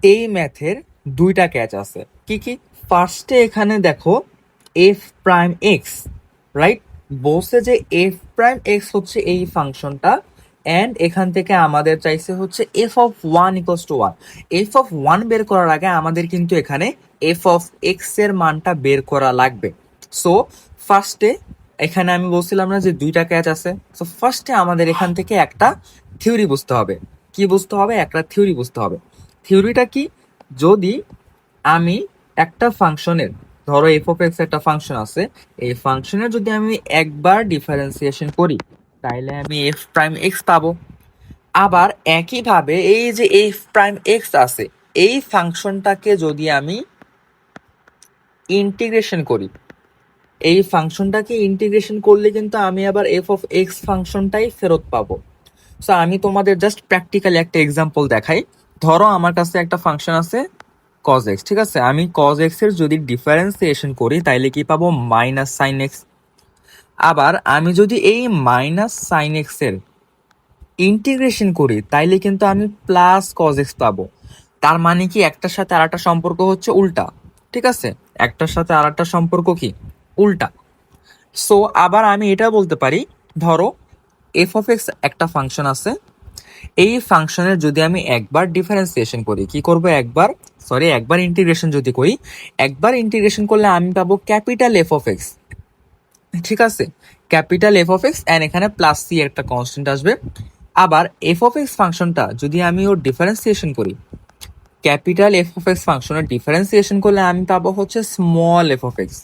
এই ম্যাথের দুইটা ক্যাচ আছে। কি কি? ফার্স্টে এখানে দেখো এফ প্রাইম এক্স, রাইট? বলছে যে এফ প্রাইম এক্স হচ্ছে এই ফাংশনটা, অ্যান্ড এখান থেকে আমাদের চাইছে হচ্ছে f of one equals two one. F of one বের করার আগে আমাদের কিন্তু এখানে এফ অফ এক্স এর মানটা বের করা লাগবে। সো ফার্স্টে এখানে আমি বলছিলাম না যে দুইটা ক্যাচ আছে। সো ফার্স্টে আমাদের এখান থেকে একটা থিওরি বুঝতে হবে। কি বুঝতে হবে? একটা থিওরি বুঝতে হবে। থিওরিটা কি? যদি আমি একটা ফাংশনের, ধরো এফ অফ এক্স একটা ফাংশন আছে, এই ফাংশনের যদি আমি একবার ডিফারেন্সিয়েশন করি তাইলে আমি এফ প্রাইম এক্স পাবো। আবার একইভাবে এই যে এফ প্রাইম এক্স আছে, এই ফাংশনটাকে যদি আমি ইন্টিগ্রেশন করি, এই ফাংশনটাকে ইন্টিগ্রেশন করলে কিন্তু আমি আবার এফ অফ এক্স ফাংশনটাই ফেরত পাবো। সো আমি তোমাদের জাস্ট প্র্যাকটিক্যালি একটা এক্সাম্পল দেখাই। ধরো আমার কাছে একটা ফাংশন আছে cos x, ঠিক আছে? আমি cos x এর যদি ডিফারেন্সিয়েশন করি তাইলে কি পাবো? Minus sine x. আবার আমি যদি এই মাইনাস সাইন এক্স এর ইন্টিগ্রেশন করি তাইলে কিন্তু আমি প্লাস cos x পাবো। তার মানে কি একটার সাথে আরেকটা সম্পর্ক হচ্ছে উল্টা, ঠিক আছে? একটার সাথে আরেকটা সম্পর্ক কি? উল্টা। সো আবার আমি এটা বলতে পারি, ধরো এফ অফ এক্স একটা ফাংশন আছে, এই ফাংশনের যদি আমি একবার ডিফারেন্সিয়েশন করি, কি করব? একবার ইন্টিগ্রেশন যদি করি, একবার ইন্টিগ্রেশন করলে আমি পাবো ক্যাপিটাল এফ অফ এক্স, ঠিক আছে? Capital F of x, and এখানে প্লাস সি একটা কনস্ট্যান্ট আসবে। আবার এফ অফ এক্স ফাংশনটা যদি আমি ওর ডিফারেন্সিয়েশন করি, ক্যাপিটাল এফ অফ এক্স ফাংশনের ডিফারেন্সিয়েশন করলে আমি পাবো হচ্ছে স্মল এফ অফ এক্স,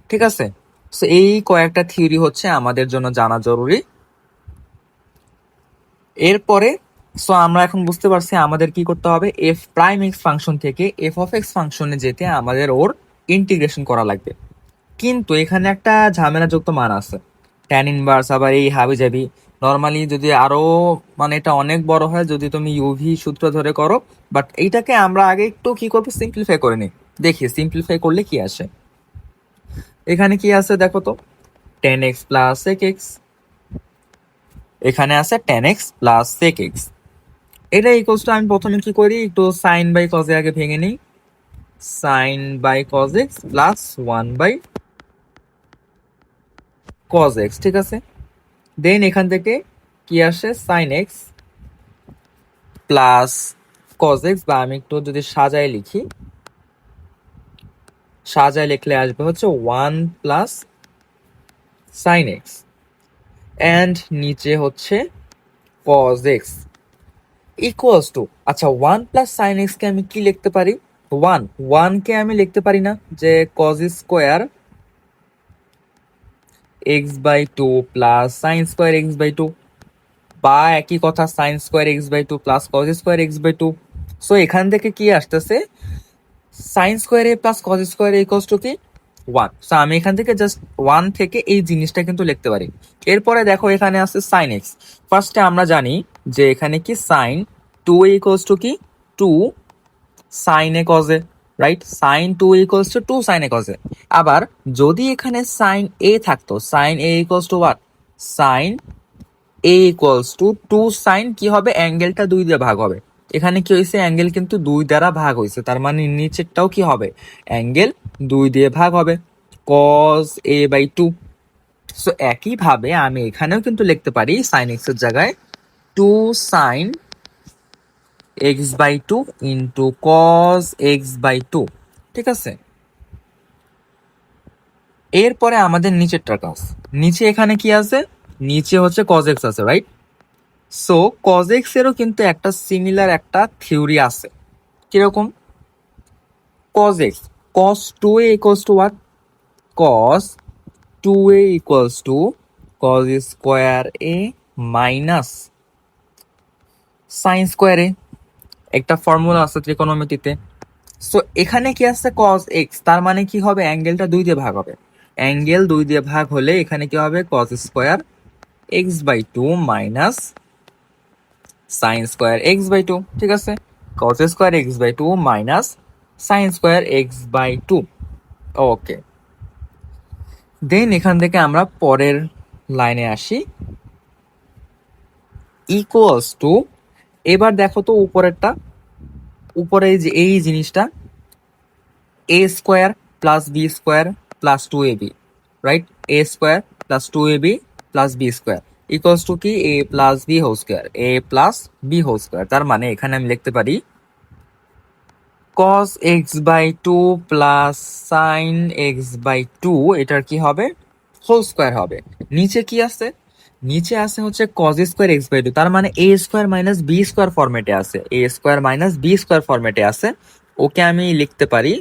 ঠিক আছে? সো এই কয়েকটা থিওরি হচ্ছে আমাদের জন্য জানা জরুরি। এরপরে সো আমরা এখন বুঝতে পারছি আমাদের কি করতে হবে। এফ প্রাইম এক্স ফাংশন থেকে এফ অফ এক্স ফাংশনে যেতে আমাদের ওর ইন্টিগ্রেশন করা লাগবে। কিন্তু এখানে একটা ঝামেলাযুক্ত মান আছে, ট্যান ইনভার্স, আবার এই হাবি জাবি। নর্মালি যদি আরো মানে এটা অনেক বড় হয় যদি তুমি ইউভি সূত্র ধরে করো, বাট এইটাকে আমরা আগে একটু কি করবো, সিম্পলিফাই করে নিই। দেখি সিম্পলিফাই করলে কি আসে। এখানে কি আছে দেখো তো, tan x plus sec x, এখানে আছে tan x plus sec x. এটা ইকুয়ালস টু, আমি প্রথমে কি করি, একটু সাইন বাই কজ এর আগে ভেঙে নিই। Sine by cos x plus one by cos x, ঠিক আছে? দেন এখান থেকে কি আসে, sine x plus cos x, বা আমি একটু যদি সাজায় লিখি, সাজায় লিখলে আসবে হচ্ছে one plus sine x, and নিচে হচ্ছে কজ এক্স ইকুয়ালস টু, আচ্ছা ওয়ান প্লাস সাইন এক্স কে আমি কি লিখতে পারি? ওয়ান কে আমি লিখতে পারি না যে cos square x by two plus sine square x by two, বা একই কথা sine square x by two plus cos square x by two. So এখান থেকে কি আসতেছে, sine square A plus cos square equals to কি? One. So আমি এখান থেকে জাস্ট ওয়ান থেকে এই জিনিসটা কিন্তু লিখতে পারি। এরপরে দেখো এখানে আছে সাইন এক্স। ফার্স্টে আমরা জানি যে এখানে কি সাইন টু ইকুয়ালস টু কি? Two sine A cos A, right? Sine two equals to two sine A cos A. আবার যদি এখানে সাইন এ থাকতো, sine A equals to what? Sine A equals to two sine কি হবে? অ্যাঙ্গেলটা দুই দিয়ে ভাগ হবে। এখানে কি হয়েছে? অ্যাঙ্গেল কিন্তু দুই দ্বারা ভাগ হয়েছে, তার মানে নিচেরটাও কি হবে? অ্যাঙ্গেল দুই দিয়ে ভাগ হবে, cos A by two. So একইভাবে আমি এখানেও কিন্তু লিখতে পারি সাইন এক্স এর জায়গায় two sine x by two into cos x by two, ঠিক আছে? এরপরে আমাদের নিচেরটার কাজ। নিচে এখানে কি আছে? নিচে হচ্ছে কজ এক্স আছে, রাইট? সো কজ এক্স এরও কিন্তু একটা সিমিলার একটা থিওরি আছে। কিরকম? Cos x, cos two A equals to what? Cos two A equals to cos square A minus sine square A. একটা ফর্মুলা আছে ত্রিকোণমিতিতে। সো এখানে কি আছে? কজ এক্স, তার মানে কি হবে? অ্যাঙ্গেলটা দুই দিয়ে ভাগ হবে। অ্যাঙ্গেল দুই দিয়ে ভাগ হলে এখানে কি হবে? Cos square x by two minus sine square x by two, ঠিক আছে? Cos square x by two minus sine square x by two. Okay, then এখান থেকে আমরা পরের লাইনে আসি, ইকুয়ালস টু, এবার দেখো তো উপরেরটা, উপরে এই জিনিসটা A square plus B square plus two A B, right? A square plus two A B plus B square equals to কি A plus B whole square, A plus B whole square. তার মানে এখানে আমি লিখতে পারি cos x by two plus sine x by two, এটার কি হবে? হোল স্কোয়ার হবে। নিচে কি আছে? নিচে আছে হচ্ছে cos square x by two, তার মানে A square minus B square ফরম্যাটে আছে, A square minus B square ফরম্যাটে আছে। ওকে আমি লিখতে পারি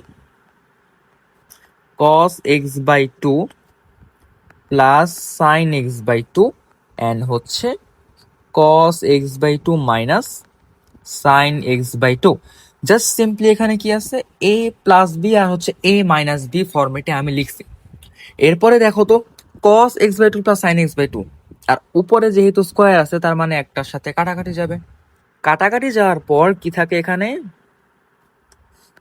cos x by two plus sine x by two and হচ্ছে cos x by two minus sine x by two. Just simply এখানে কি আছে? এ প্লাস বি আর হচ্ছে এ মাইনাস বি ফরম্যাটে আমি লিখছি। এরপরে দেখো তো cos x by two plus sine x by two, আর উপরে যেহেতু স্কোয়ার আছে তার মানে একটার সাথে কাটাকাটি যাবে। কাটাকাটি যাওয়ার পর কি থাকে এখানে?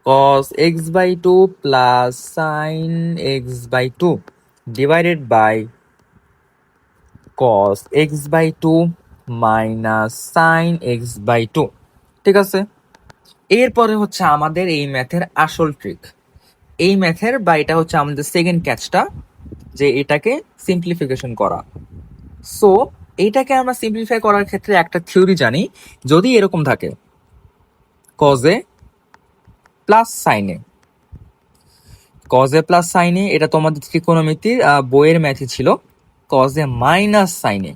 cos x by two plus sine x by two divided by cos x by two minus sine x by two. ঠিক আছে, এরপরে হচ্ছে আমাদের এই ম্যাথের আসল ট্রিক। এই ম্যাথের বা এটা হচ্ছে আমাদের সেকেন্ড ক্যাচটা, যে এটাকে সিম্পলিফিকেশন করা। সো এইটাকে আমরা সিম্পলিফাই করার ক্ষেত্রে একটা থিওরি জানি, যদি এরকম থাকে কজে প্লাস সাইনে, কজে প্লাস সাইনে, এটা তোমাদের ত্রিকোণমিতির বইয়ের ম্যাথে ছিল কজে মাইনাস সাইনে,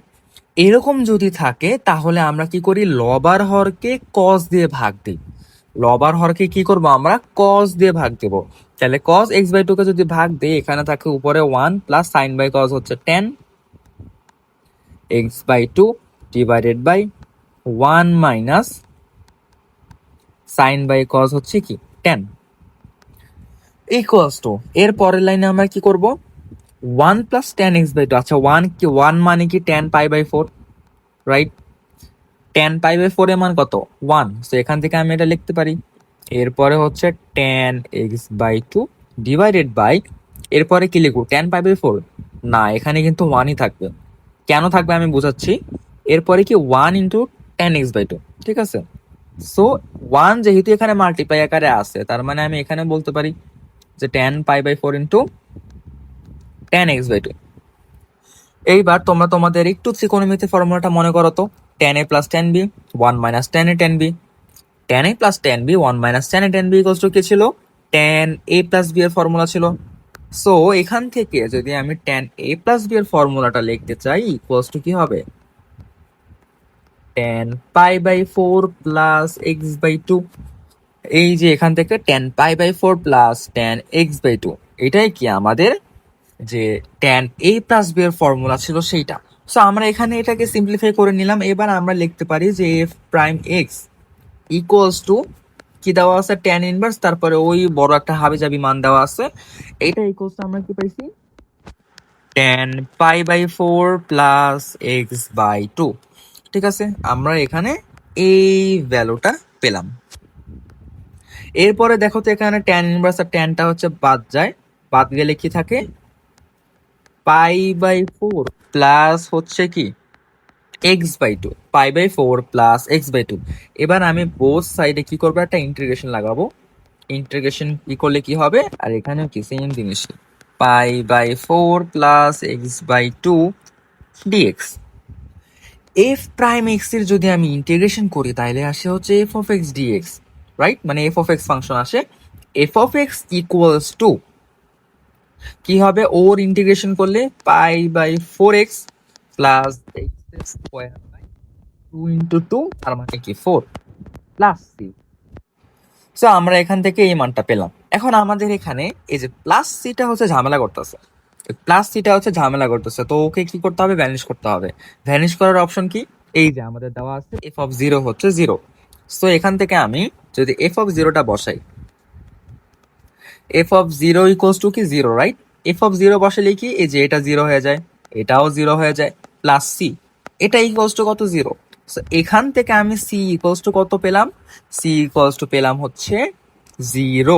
এরকম যদি থাকে তাহলে আমরা কি করি? লব আর হরকে কজ দিয়ে ভাগ দিই। লব আর হরকে কি করবো? আমরা কজ দিয়ে ভাগ দেবো। তাহলে কজ এক্স বাই টু কে যদি ভাগ দিই, এখানে থাকে উপরে one plus sine by cos হচ্ছে tan x by two divided by one minus sine by cos হচ্ছে কি টেন ইকুয়ালস টু, এর পরের লাইনে আমরা কি করব? One plus tan x by two. আচ্ছা ওয়ান মানে কি tan pi by four, right? Tan pi by four এর মান কত? ওয়ান। তো এখান থেকে আমি এটা লিখতে পারি। এরপরে হচ্ছে tan x by two divided by, এরপরে কি লিখবো? Tan pi by four? না, এখানে কিন্তু ওয়ানই থাকবে। কেন থাকবে আমি বোঝাচ্ছি। এরপরে কি one into tan x by two, ঠিক আছে? সো ওয়ান যেহেতু এখানে মাল্টিপ্লাই আকারে আছে, তার মানে আমি এখানে বলতে পারি যে tan pi by four into tan x by two. এইবার তোমরা তোমাদের একটু ত্রিকোণমিতির ফর্মুলাটা মনে করো তো। Tan A plus tan B one minus tan A tan B, tan A plus tan B one minus tan A tan B equals to কি ছিল? টেন এ প্লাস বি এর ফর্মুলা ছিল। সো এখান থেকে যদি আমি টেন এ প্লাস বি এর ফর্মুলাটা লিখতে চাই, ইকুয়ালস টু কি হবে? Tan pi by four plus x by two. এই যে এখান থেকে tan pi by four plus tan x by two, এটাই কি আমাদের যে টেন এ প্লাস বি এর ফর্মুলা ছিল সেইটা। সো আমরা এখানে এটাকে সিম্পলিফাই করে নিলাম। এবার আমরা লিখতে পারি যে F prime x equals to কি দেওয়া আছে? টেন ইনভার্স, তারপরে ওই বড় একটা হাবিজাবি মান দেওয়া আছে। এইটা ইকুয়ালস টু আমরা কি পাইছি? Tan pi by four plus x by two. ঠিক আছে, আমরা এখানে এই ভ্যালুটা পেলাম। এরপরে দেখো তো এখানে ট্যান ইনভার্স আর ট্যানটা হচ্ছে বাদ যায়, বাদ গেলে কি থাকে? পাই বাই ফোর প্লাস হচ্ছে কি x by two, pi by four plus x by two. এবার আমি বোথ সাইডে কি করবো? একটা ইন্টিগ্রেশন লাগাবো। ইন্টিগ্রেশন কি করলে কি হবে? আর এখানে কি সেম জিনিস, pi by four plus x by two dx. F prime x এর যদি আমি ইন্টিগ্রেশন করি তাহলে আসে হচ্ছে f of x dx, right? মানে এফ অফ এক্স ফাংশন আসে। F of x equals to কি হবে? ওর ইন্টিগ্রেশন করলে pi by four x plus x square by two into two, তার মানে কি ফোর প্লাস সি। সো আমরা এখান থেকে এই মানটা পেলাম। এখন আমাদের এখানে এই যে প্লাস সিটা হচ্ছে ঝামেলা করতেছে, প্লাস সিটা হচ্ছে ঝামেলা করতেছে, তো ওকে কি করতে হবে? ভ্যানিশ করতে হবে। ভ্যানিশ করার অপশন কি? এই যে আমাদের দেওয়া আছে এফ অফ জিরো হচ্ছে জিরো। সো এখান থেকে আমি যদি এফ অফ জিরোটা বসাই, f of zero equals to কি zero, right? F of zero বসালে কি এই যে এটা জিরো হয়ে যায়, এটাও জিরো হয়ে যায়, প্লাস সি এটা ইকুয়ালস টু কত? জিরো। এখান থেকে আমি সি ইকুয়ালস টু কত পেলাম? সি ইকুয়ালস টু পেলাম হচ্ছে জিরো।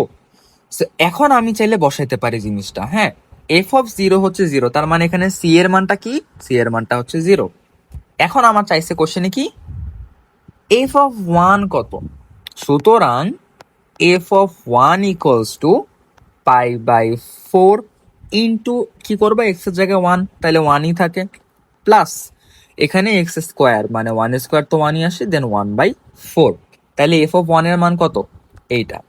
এখন আমি চাইলে বসাইতে পারি জিনিসটা, হ্যাঁ। এফ অফ জিরো হচ্ছে জিরো, তার মানে এখানে সি এর মানটা কি? সি এর মানটা হচ্ছে জিরো। এখন আমার চাইছে কোশ্চেনে কি এফ অফ ওয়ান কত। সুতরাং f of one equals to pi by four into কি করবো, এক্স এর জায়গায় ওয়ান, তাহলে ওয়ানই থাকে, প্লাস এখানে এক্স স্কোয়ার মানে ওয়ান স্কোয়ার তো ওয়ানই আসে, দেন ওয়ান বাই ফোর। তাহলে এফ অফ ওয়ান এর মান কত, এইটা।